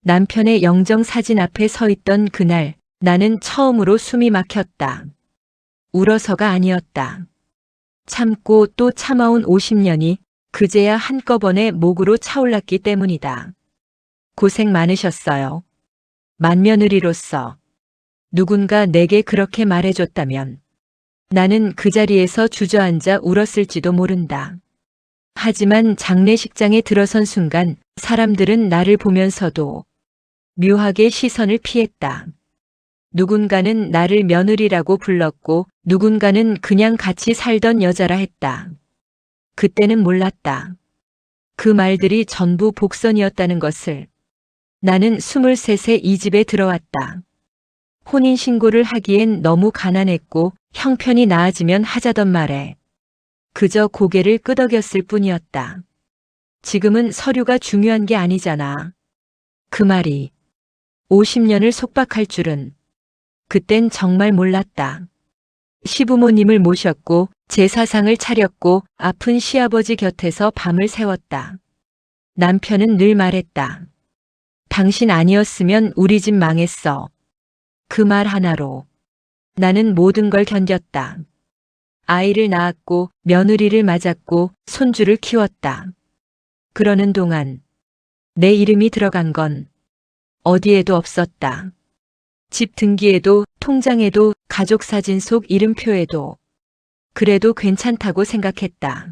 남편의 영정 사진 앞에 서 있던 그날 나는 처음으로 숨이 막혔다. 울어서가 아니었다. 참고 또 참아온 50년이 그제야 한꺼번에 목으로 차올랐기 때문이다. 고생 많으셨어요. 맏며느리로서 누군가 내게 그렇게 말해줬다면 나는 그 자리에서 주저앉아 울었을지도 모른다. 하지만 장례식장에 들어선 순간 사람들은 나를 보면서도 묘하게 시선을 피했다. 누군가는 나를 며느리라고 불렀고 누군가는 그냥 같이 살던 여자라 했다. 그때는 몰랐다. 그 말들이 전부 복선이었다는 것을. 나는 23세 이 집에 들어왔다. 혼인신고를 하기엔 너무 가난했고 형편이 나아지면 하자던 말에 그저 고개를 끄덕였을 뿐이었다. 지금은 서류가 중요한 게 아니잖아. 그 말이 50년을 속박할 줄은 그땐 정말 몰랐다. 시부모님을 모셨고 제사상을 차렸고 아픈 시아버지 곁에서 밤을 새웠다. 남편은 늘 말했다. 당신 아니었으면 우리 집 망했어. 그 말 하나로 나는 모든 걸 견뎠다. 아이를 낳았고 며느리를 맞았고 손주를 키웠다. 그러는 동안 내 이름이 들어간 건 어디에도 없었다. 집 등기에도 통장에도 가족사진 속 이름표에도. 그래도 괜찮다고 생각했다.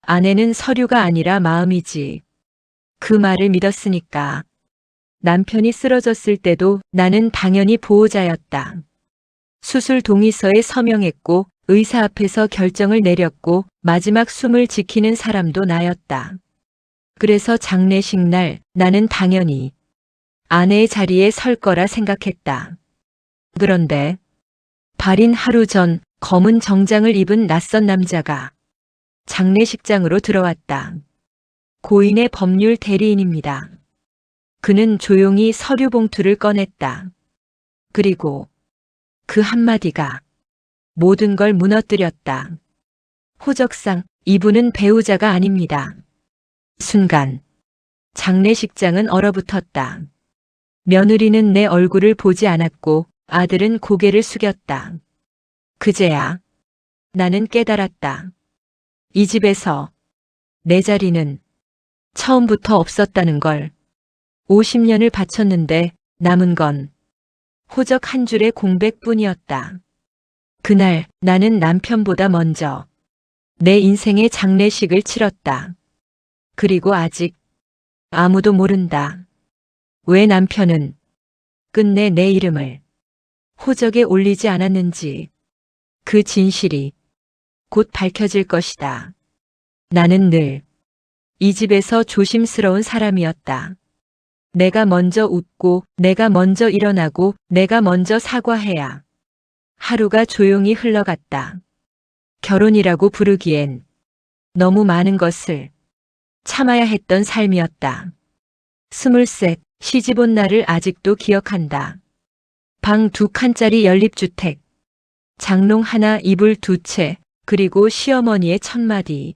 아내는 서류가 아니라 마음이지. 그 말을 믿었으니까. 남편이 쓰러졌을 때도 나는 당연히 보호자였다. 수술 동의서에 서명했고 의사 앞에서 결정을 내렸고 마지막 숨을 지키는 사람도 나였다. 그래서 장례식 날 나는 당연히 아내의 자리에 설 거라 생각했다. 그런데 발인 하루 전 검은 정장을 입은 낯선 남자가 장례식장으로 들어왔다. 고인의 법률 대리인입니다. 그는 조용히 서류 봉투를 꺼냈다. 그리고 그 한마디가 모든 걸 무너뜨렸다. 호적상 이분은 배우자가 아닙니다. 순간 장례식장은 얼어붙었다. 며느리는 내 얼굴을 보지 않았고 아들은 고개를 숙였다. 그제야 나는 깨달았다. 이 집에서 내 자리는 처음부터 없었다는 걸. 50년을 바쳤는데 남은 건 호적 한 줄의 공백뿐이었다. 그날 나는 남편보다 먼저 내 인생의 장례식을 치렀다. 그리고 아직 아무도 모른다. 왜 남편은 끝내 내 이름을 호적에 올리지 않았는지. 그 진실이 곧 밝혀질 것이다. 나는 늘 이 집에서 조심스러운 사람이었다. 내가 먼저 웃고 내가 먼저 일어나고 내가 먼저 사과해야 하루가 조용히 흘러갔다. 결혼이라고 부르기엔 너무 많은 것을 참아야 했던 삶이었다. 23 시집 온 날을 아직도 기억한다. 방 2칸짜리 연립주택, 장롱 하나 이불 2채, 그리고 시어머니의 첫마디.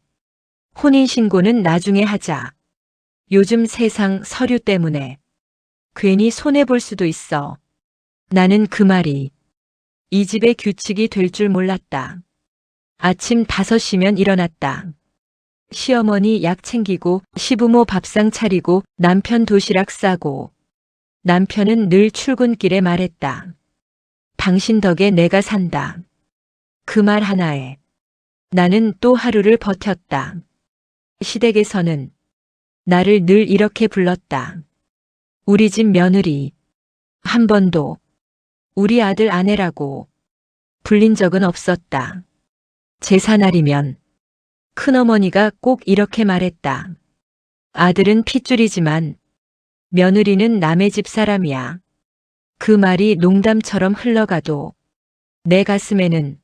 혼인신고는 나중에 하자. 요즘 세상 서류 때문에 괜히 손해볼 수도 있어. 나는 그 말이 이 집의 규칙이 될 줄 몰랐다. 아침 5시면 일어났다. 시어머니 약 챙기고 시부모 밥상 차리고 남편 도시락 싸고. 남편은 늘 출근길에 말했다. 당신 덕에 내가 산다. 그 말 하나에 나는 또 하루를 버텼다. 시댁에서는 나를 늘 이렇게 불렀다. 우리 집 며느리. 한 번도 우리 아들 아내라고 불린 적은 없었다. 제사날이면 큰어머니가 꼭 이렇게 말했다. 아들은 핏줄이지만 며느리는 남의 집 사람이야. 그 말이 농담처럼 흘러가도 내 가슴에는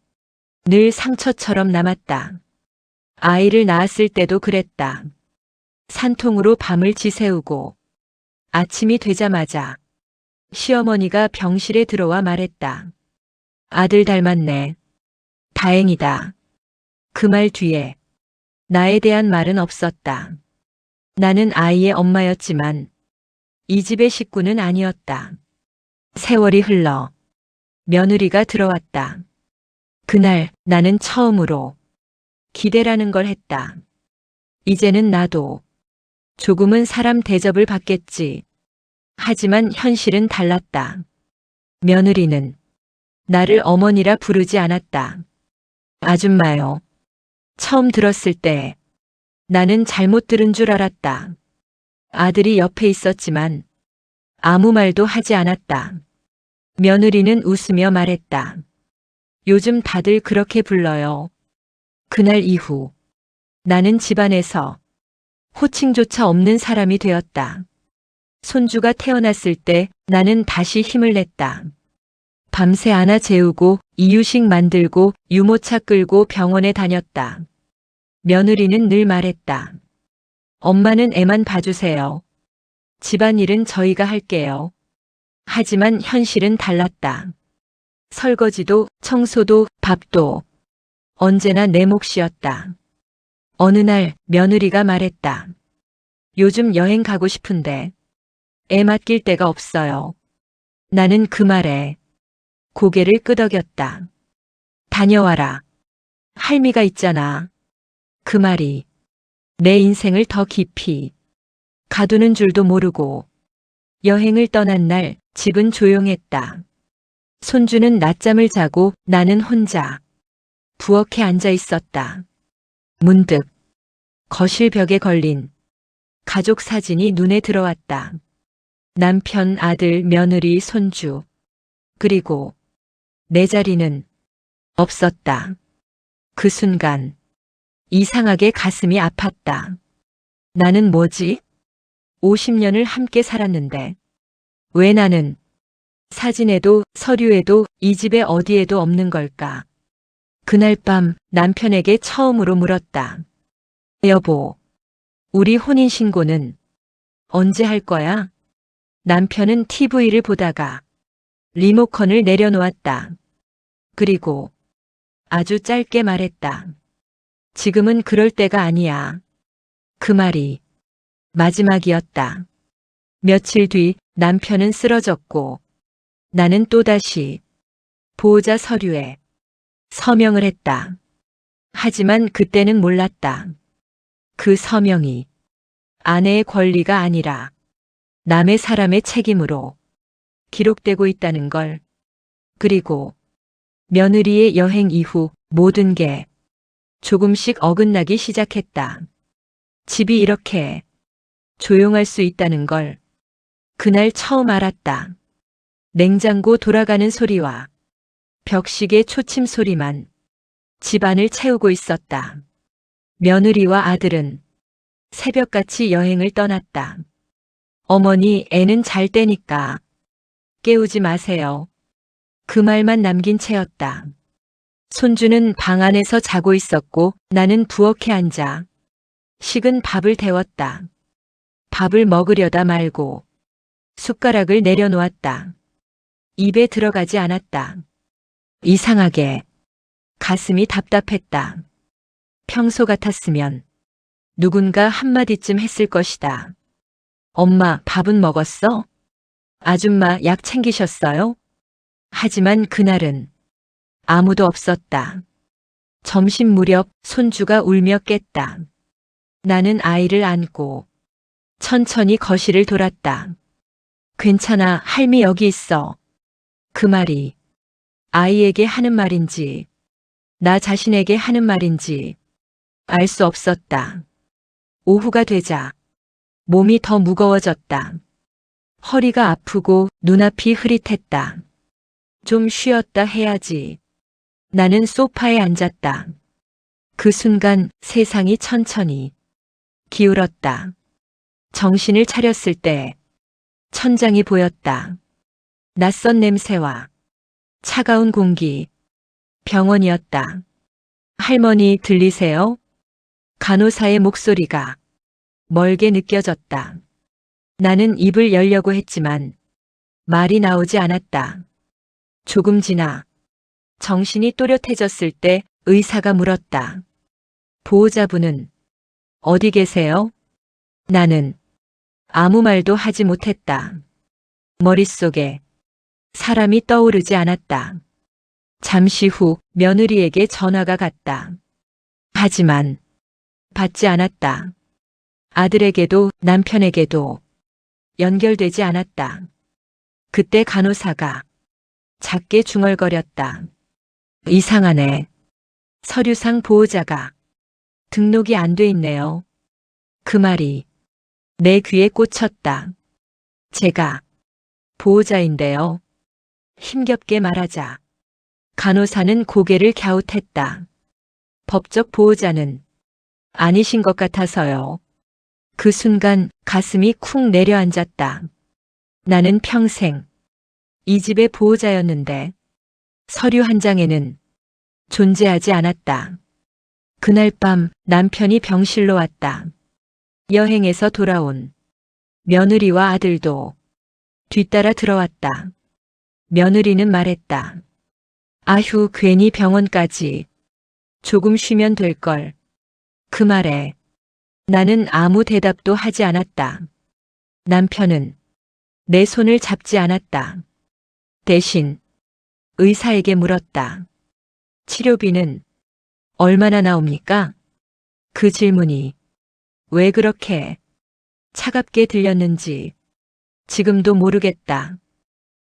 늘 상처처럼 남았다. 아이를 낳았을 때도 그랬다. 산통으로 밤을 지새우고 아침이 되자마자 시어머니가 병실에 들어와 말했다. 아들 닮았네. 다행이다. 그 말 뒤에 나에 대한 말은 없었다. 나는 아이의 엄마였지만 이 집의 식구는 아니었다. 세월이 흘러 며느리가 들어왔다. 그날 나는 처음으로 기대라는 걸 했다. 이제는 나도 조금은 사람 대접을 받겠지. 하지만 현실은 달랐다. 며느리는 나를 어머니라 부르지 않았다. 아줌마요. 처음 들었을 때 나는 잘못 들은 줄 알았다. 아들이 옆에 있었지만 아무 말도 하지 않았다. 며느리는 웃으며 말했다. 요즘 다들 그렇게 불러요. 그날 이후 나는 집안에서 호칭조차 없는 사람이 되었다. 손주가 태어났을 때 나는 다시 힘을 냈다. 밤새 안아 재우고 이유식 만들고 유모차 끌고 병원에 다녔다. 며느리는 늘 말했다. 엄마는 애만 봐주세요. 집안일은 저희가 할게요. 하지만 현실은 달랐다. 설거지도 청소도 밥도 언제나 내 몫이었다. 어느 날 며느리가 말했다. 요즘 여행 가고 싶은데 애 맡길 데가 없어요. 나는 그 말에 고개를 끄덕였다. 다녀와라. 할미가 있잖아. 그 말이 내 인생을 더 깊이 가두는 줄도 모르고 여행을 떠난 날 집은 조용했다. 손주는 낮잠을 자고 나는 혼자 부엌에 앉아 있었다. 문득 거실 벽에 걸린 가족 사진이 눈에 들어왔다. 남편, 아들, 며느리, 손주. 그리고 내 자리는 없었다. 그 순간 이상하게 가슴이 아팠다. 나는 뭐지? 50년을 함께 살았는데 왜 나는 사진에도 서류에도 이 집에 어디에도 없는 걸까? 그날 밤 남편에게 처음으로 물었다. 여보, 우리 혼인신고는 언제 할 거야? 남편은 TV를 보다가 리모컨을 내려놓았다. 그리고 아주 짧게 말했다. 지금은 그럴 때가 아니야. 그 말이 마지막이었다. 며칠 뒤 남편은 쓰러졌고 나는 또다시 보호자 서류에 서명을 했다. 하지만 그때는 몰랐다. 그 서명이 아내의 권리가 아니라 남의 사람의 책임으로 기록되고 있다는 걸. 그리고 며느리의 여행 이후 모든 게 조금씩 어긋나기 시작했다. 집이 이렇게 조용할 수 있다는 걸 그날 처음 알았다. 냉장고 돌아가는 소리와 벽시계 초침 소리만 집안을 채우고 있었다. 며느리와 아들은 새벽같이 여행을 떠났다. 어머니, 애는 잘 때니까 깨우지 마세요. 그 말만 남긴 채였다. 손주는 방 안에서 자고 있었고 나는 부엌에 앉아 식은 밥을 데웠다. 밥을 먹으려다 말고 숟가락을 내려놓았다. 입에 들어가지 않았다. 이상하게 가슴이 답답했다. 평소 같았으면 누군가 한마디쯤 했을 것이다. 엄마, 밥은 먹었어? 아줌마, 약 챙기셨어요? 하지만 그날은 아무도 없었다. 점심 무렵 손주가 울며 깼다. 나는 아이를 안고 천천히 거실을 돌았다. 괜찮아, 할미 여기 있어. 그 말이 아이에게 하는 말인지 나 자신에게 하는 말인지 알 수 없었다. 오후가 되자 몸이 더 무거워졌다. 허리가 아프고 눈앞이 흐릿했다. 좀 쉬었다 해야지. 나는 소파에 앉았다. 그 순간 세상이 천천히 기울었다. 정신을 차렸을 때 천장이 보였다. 낯선 냄새와 차가운 공기. 병원이었다. 할머니 들리세요? 간호사의 목소리가 멀게 느껴졌다. 나는 입을 열려고 했지만 말이 나오지 않았다. 조금 지나 정신이 또렷해졌을 때 의사가 물었다. 보호자분은 어디 계세요? 나는 아무 말도 하지 못했다. 머릿속에 사람이 떠오르지 않았다. 잠시 후 며느리에게 전화가 갔다. 하지만 받지 않았다. 아들에게도 남편에게도 연결되지 않았다. 그때 간호사가 작게 중얼거렸다. 이상하네. 서류상 보호자가 등록이 안 돼 있네요. 그 말이 내 귀에 꽂혔다. 제가 보호자인데요. 힘겹게 말하자 간호사는 고개를 갸웃했다. 법적 보호자는 아니신 것 같아서요. 그 순간 가슴이 쿵 내려앉았다. 나는 평생 이 집의 보호자였는데 서류 한 장에는 존재하지 않았다. 그날 밤 남편이 병실로 왔다. 여행에서 돌아온 며느리와 아들도 뒤따라 들어왔다. 며느리는 말했다. 아휴, 괜히 병원까지. 조금 쉬면 될 걸. 그 말에 나는 아무 대답도 하지 않았다. 남편은 내 손을 잡지 않았다. 대신 의사에게 물었다. 치료비는 얼마나 나옵니까? 그 질문이 왜 그렇게 차갑게 들렸는지 지금도 모르겠다.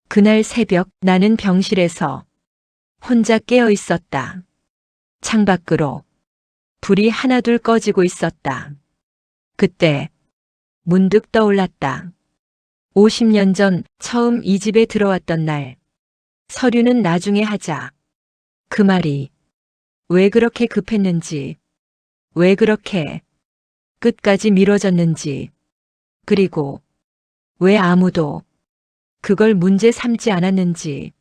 그날 새벽 나는 병실에서 혼자 깨어 있었다. 창밖으로 불이 하나둘 꺼지고 있었다. 그때 문득 떠올랐다. 50년 전 처음 이 집에 들어왔던 날, 서류는 나중에 하자. 그 말이 왜 그렇게 급했는지, 왜 그렇게 끝까지 미뤄졌는지, 그리고 왜 아무도 그걸 문제 삼지 않았는지.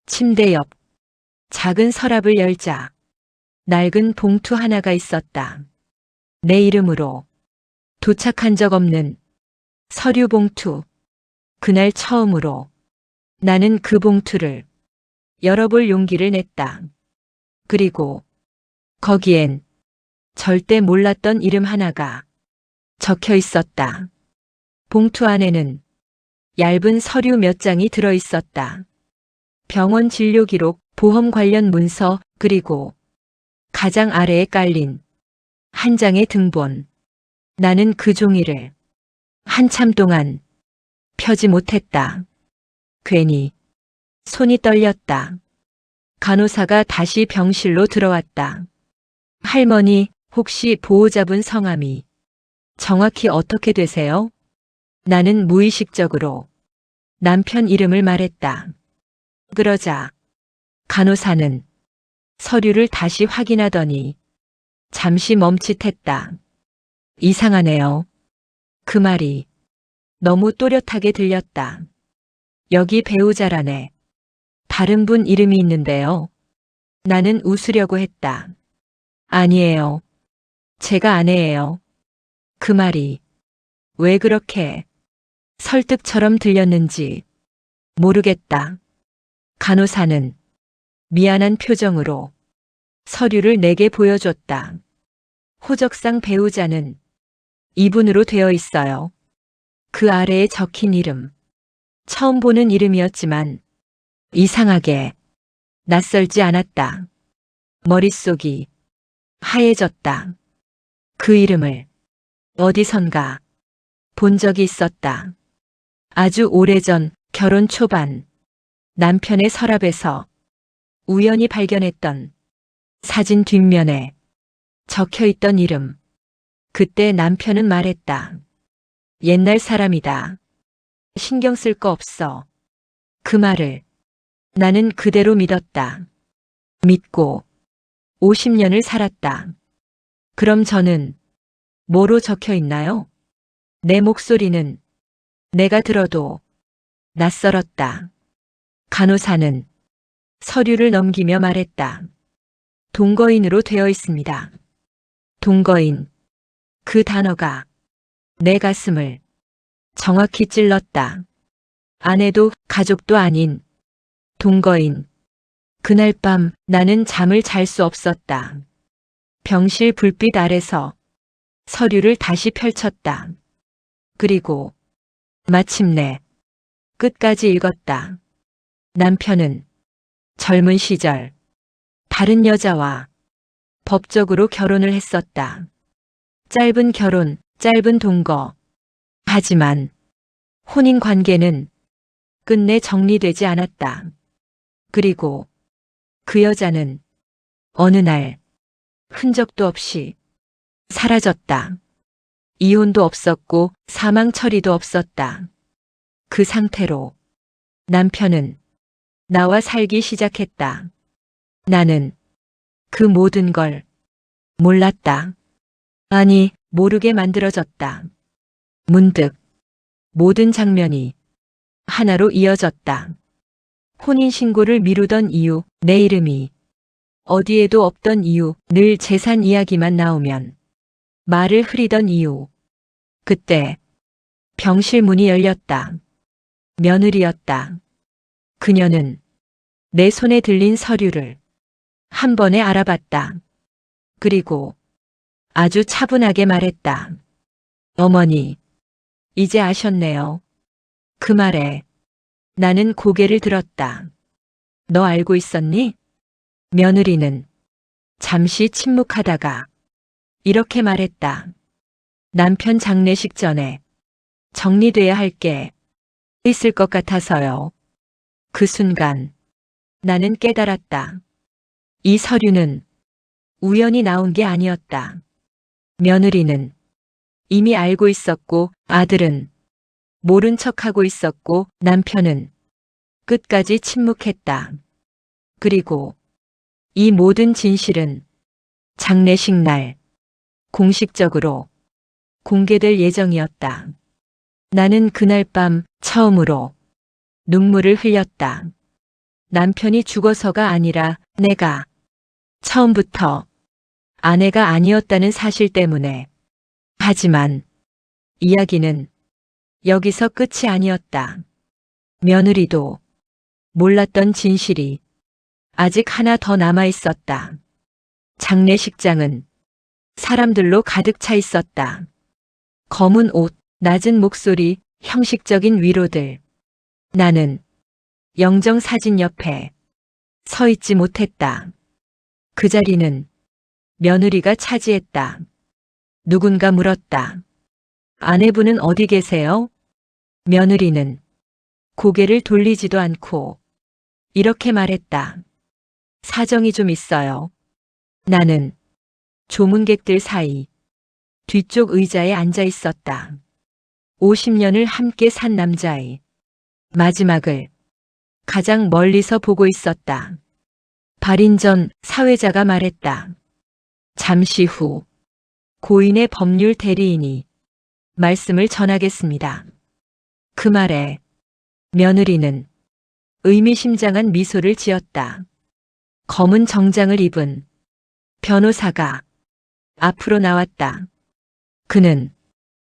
침대 옆 작은 서랍을 열자 낡은 봉투 하나가 있었다. 내 이름으로 도착한 적 없는 서류 봉투. 그날 처음으로 나는 그 봉투를 열어볼 용기를 냈다. 그리고 거기엔 절대 몰랐던 이름 하나가 적혀 있었다. 봉투 안에는 얇은 서류 몇 장이 들어 있었다. 병원 진료 기록, 보험 관련 문서, 그리고 가장 아래에 깔린 한 장의 등본. 나는 그 종이를 한참 동안 펴지 못했다. 괜히 손이 떨렸다. 간호사가 다시 병실로 들어왔다. 할머니, 혹시 보호자분 성함이 정확히 어떻게 되세요? 나는 무의식적으로 남편 이름을 말했다. 그러자 간호사는 서류를 다시 확인하더니 잠시 멈칫했다. 이상하네요. 그 말이 너무 또렷하게 들렸다. 여기 배우자란에 다른 분 이름이 있는데요. 나는 웃으려고 했다. 아니에요. 제가 아내예요. 그 말이 왜 그렇게 설득처럼 들렸는지 모르겠다. 간호사는 미안한 표정으로 서류를 내게 보여줬다. 호적상 배우자는 이분으로 되어 있어요. 그 아래에 적힌 이름. 처음 보는 이름이었지만 이상하게 낯설지 않았다. 머릿속이 하얘졌다. 그 이름을 어디선가 본 적이 있었다. 아주 오래전 결혼 초반 남편의 서랍에서 우연히 발견했던 사진 뒷면에 적혀있던 이름. 그때 남편은 말했다. 옛날 사람이다. 신경 쓸 거 없어. 그 말을 나는 그대로 믿었다. 믿고 50년을 살았다. 그럼 저는 뭐로 적혀 있나요? 내 목소리는 내가 들어도 낯설었다. 간호사는 서류를 넘기며 말했다. 동거인으로 되어 있습니다. 동거인. 그 단어가 내 가슴을 정확히 찔렀다. 아내도 가족도 아닌 동거인. 그날 밤 나는 잠을 잘 수 없었다. 병실 불빛 아래서 서류를 다시 펼쳤다. 그리고 마침내 끝까지 읽었다. 남편은 젊은 시절 다른 여자와 법적으로 결혼을 했었다. 짧은 결혼, 짧은 동거. 하지만 혼인 관계는 끝내 정리되지 않았다. 그리고 그 여자는 어느 날 흔적도 없이 사라졌다. 이혼도 없었고 사망 처리도 없었다. 그 상태로 남편은 나와 살기 시작했다. 나는 그 모든 걸 몰랐다. 아니, 모르게 만들어졌다. 문득 모든 장면이 하나로 이어졌다. 혼인신고를 미루던 이유, 내 이름이 어디에도 없던 이유, 늘 재산 이야기만 나오면 말을 흐리던 이유. 그때 병실 문이 열렸다. 며느리였다. 그녀는 내 손에 들린 서류를 한 번에 알아봤다. 그리고 아주 차분하게 말했다. 어머니, 이제 아셨네요. 그 말에 나는 고개를 들었다. 너 알고 있었니? 며느리는 잠시 침묵하다가 이렇게 말했다. 남편 장례식 전에 정리돼야 할 게 있을 것 같아서요. 그 순간 나는 깨달았다. 이 서류는 우연히 나온 게 아니었다. 며느리는 이미 알고 있었고 아들은 모른 척하고 있었고 남편은 끝까지 침묵했다. 그리고 이 모든 진실은 장례식 날 공식적으로 공개될 예정이었다. 나는 그날 밤 처음으로 눈물을 흘렸다. 남편이 죽어서가 아니라 내가 처음부터 아내가 아니었다는 사실 때문에. 하지만 이야기는 여기서 끝이 아니었다. 며느리도 몰랐던 진실이 아직 하나 더 남아 있었다. 장례식장은 사람들로 가득 차 있었다. 검은 옷, 낮은 목소리, 형식적인 위로들. 나는 영정사진 옆에 서 있지 못했다. 그 자리는 며느리가 차지했다. 누군가 물었다. 아내분은 어디 계세요? 며느리는 고개를 돌리지도 않고 이렇게 말했다. 사정이 좀 있어요. 나는 조문객들 사이 뒤쪽 의자에 앉아 있었다. 50년을 함께 산 남자의 마지막을 가장 멀리서 보고 있었다. 발인 전 사회자가 말했다. 잠시 후 고인의 법률 대리인이 말씀을 전하겠습니다. 그 말에 며느리는 의미심장한 미소를 지었다. 검은 정장을 입은 변호사가 앞으로 나왔다. 그는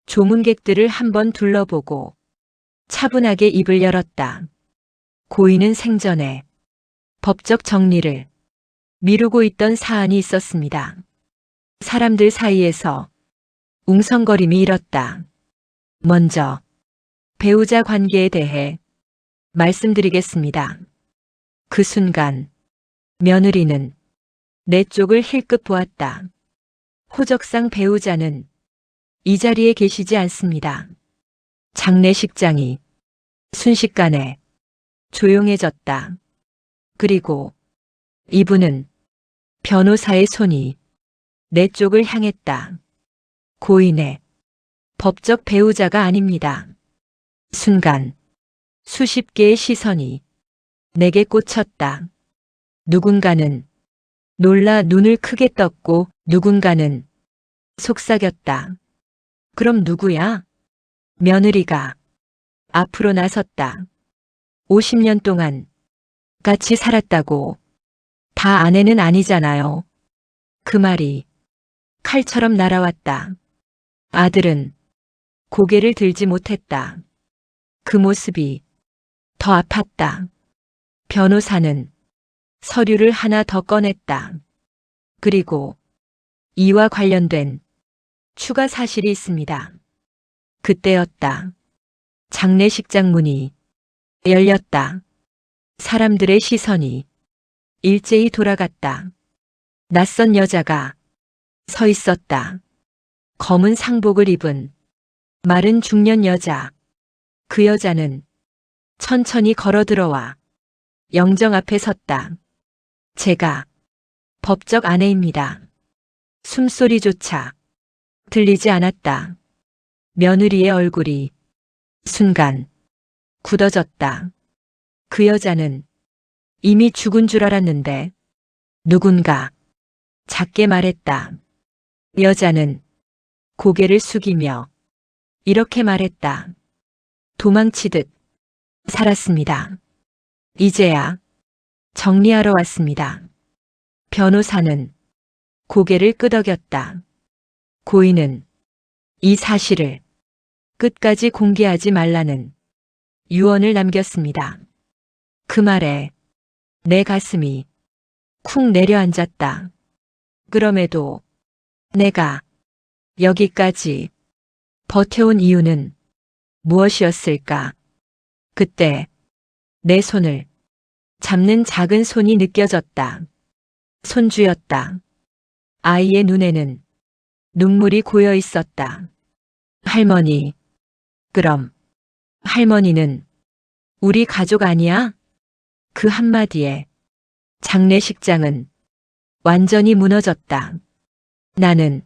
조문객들을 한번 둘러보고 차분하게 입을 열었다. 고인은 생전에 법적 정리를 미루고 있던 사안이 있었습니다. 사람들 사이에서 웅성거림이 일었다. 먼저 배우자 관계에 대해 말씀드리겠습니다. 그 순간 며느리는 내 쪽을 힐끗 보았다. 호적상 배우자는 이 자리에 계시지 않습니다. 장례식장이 순식간에 조용해졌다. 그리고 이분은 변호사의 손이 내 쪽을 향했다. 고인의 법적 배우자가 아닙니다. 순간 수십 개의 시선이 내게 꽂혔다. 누군가는 놀라 눈을 크게 떴고 누군가는 속삭였다. 그럼 누구야? 며느리가 앞으로 나섰다. 50년 동안 같이 살았다고. 다 아내는 아니잖아요. 그 말이 칼처럼 날아왔다. 아들은 고개를 들지 못했다. 그 모습이 더 아팠다. 변호사는 서류를 하나 더 꺼냈다. 그리고 이와 관련된 추가 사실이 있습니다. 그때였다. 장례식장 문이 열렸다. 사람들의 시선이 일제히 돌아갔다. 낯선 여자가 서 있었다. 검은 상복을 입은 마른 중년 여자. 그 여자는 천천히 걸어 들어와 영정 앞에 섰다. 제가 법적 아내입니다. 숨소리조차 들리지 않았다. 며느리의 얼굴이 순간 굳어졌다. 그 여자는 이미 죽은 줄 알았는데 누군가 작게 말했다. 여자는 고개를 숙이며 이렇게 말했다. 도망치듯 살았습니다. 이제야 정리하러 왔습니다. 변호사는 고개를 끄덕였다. 고인은 이 사실을 끝까지 공개하지 말라는 유언을 남겼습니다. 그 말에 내 가슴이 쿵 내려앉았다. 그럼에도 내가 여기까지 버텨온 이유는 무엇이었을까? 그때 내 손을 잡는 작은 손이 느껴졌다. 손주였다. 아이의 눈에는 눈물이 고여 있었다. 할머니, 그럼 할머니는 우리 가족 아니야? 그 한마디에 장례식장은 완전히 무너졌다. 나는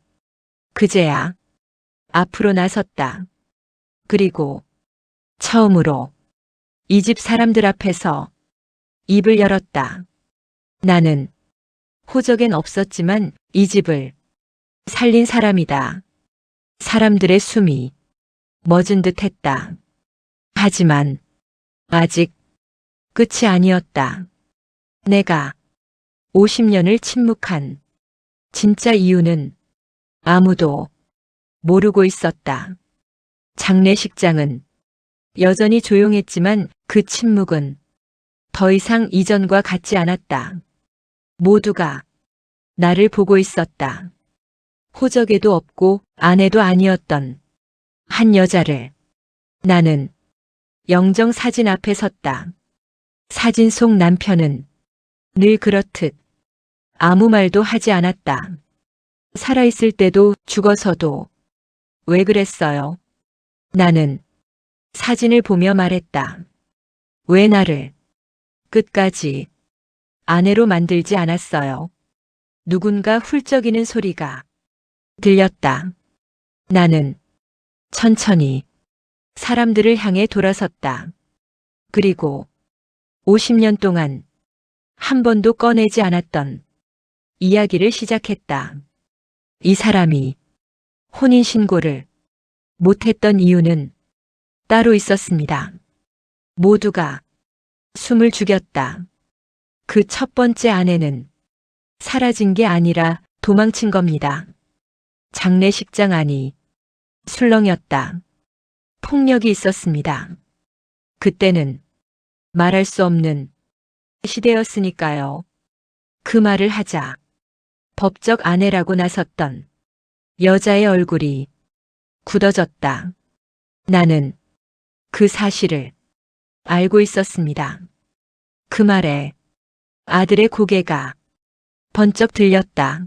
그제야 앞으로 나섰다. 그리고 처음으로 이 집 사람들 앞에서 입을 열었다. 나는 호적엔 없었지만 이 집을 살린 사람이다. 사람들의 숨이 멎은 듯 했다. 하지만 아직 끝이 아니었다. 내가 50년을 침묵한 진짜 이유는 아무도 모르고 있었다. 장례식장은 여전히 조용했지만 그 침묵은 더 이상 이전과 같지 않았다. 모두가 나를 보고 있었다. 호적에도 없고 아내도 아니었던 한 여자를. 나는 영정 사진 앞에 섰다. 사진 속 남편은 늘 그렇듯 아무 말도 하지 않았다. 살아있을 때도 죽어서도 왜 그랬어요? 나는 사진을 보며 말했다. 왜 나를 끝까지 아내로 만들지 않았어요? 누군가 훌쩍이는 소리가 들렸다. 나는 천천히 사람들을 향해 돌아섰다. 그리고 50년 동안 한 번도 꺼내지 않았던 이야기를 시작했다. 이 사람이 혼인신고를 못했던 이유는 따로 있었습니다. 모두가 숨을 죽였다. 그 첫 번째 아내는 사라진 게 아니라 도망친 겁니다. 장례식장 안이 술렁였다. 폭력이 있었습니다. 그때는 말할 수 없는 시대였으니까요. 그 말을 하자 법적 아내라고 나섰던 여자의 얼굴이 굳어졌다. 나는 그 사실을 알고 있었습니다. 그 말에 아들의 고개가 번쩍 들렸다.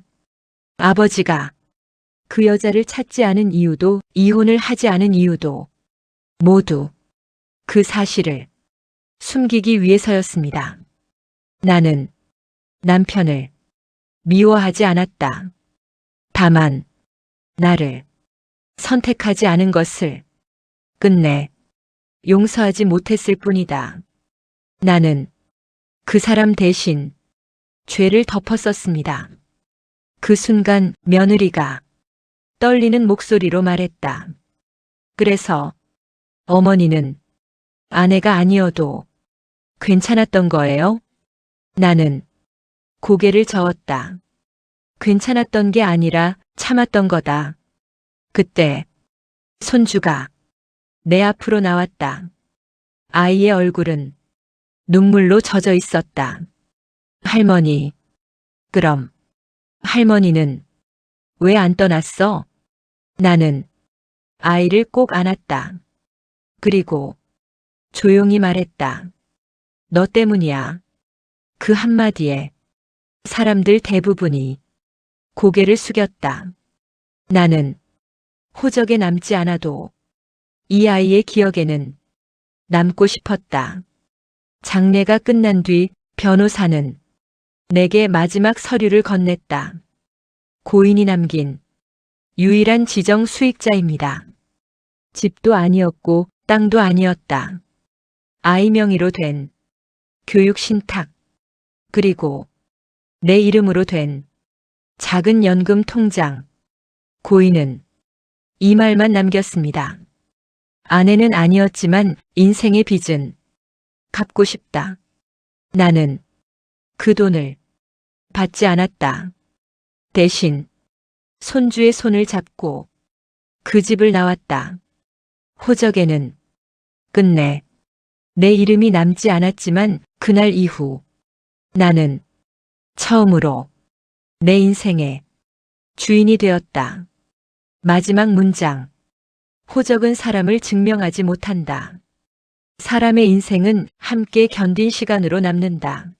아버지가 그 여자를 찾지 않은 이유도 이혼을 하지 않은 이유도 모두 그 사실을 숨기기 위해서였습니다. 나는 남편을 미워하지 않았다. 다만 나를 선택하지 않은 것을 끝내 용서하지 못했을 뿐이다. 나는 그 사람 대신 죄를 덮었었습니다. 그 순간 며느리가 떨리는 목소리로 말했다. 그래서 어머니는 아내가 아니어도 괜찮았던 거예요? 나는 고개를 저었다. 괜찮았던 게 아니라 참았던 거다. 그때 손주가 내 앞으로 나왔다. 아이의 얼굴은 눈물로 젖어 있었다. 할머니, 그럼 할머니는 왜 안 떠났어? 나는 아이를 꼭 안았다. 그리고 조용히 말했다. 너 때문이야. 그 한마디에 사람들 대부분이 고개를 숙였다. 나는 호적에 남지 않아도 이 아이의 기억에는 남고 싶었다. 장례가 끝난 뒤 변호사는 내게 마지막 서류를 건넸다. 고인이 남긴 유일한 지정 수익자입니다. 집도 아니었고 땅도 아니었다. 아이 명의로 된 교육 신탁, 그리고 내 이름으로 된 작은 연금 통장. 고인은 이 말만 남겼습니다. 아내는 아니었지만 인생의 빚은 갚고 싶다. 나는 그 돈을 받지 않았다. 대신 손주의 손을 잡고 그 집을 나왔다. 호적에는 끝내 내 이름이 남지 않았지만 그날 이후 나는 처음으로 내 인생의 주인이 되었다. 마지막 문장. 호적은 사람을 증명하지 못한다. 사람의 인생은 함께 견딘 시간으로 남는다.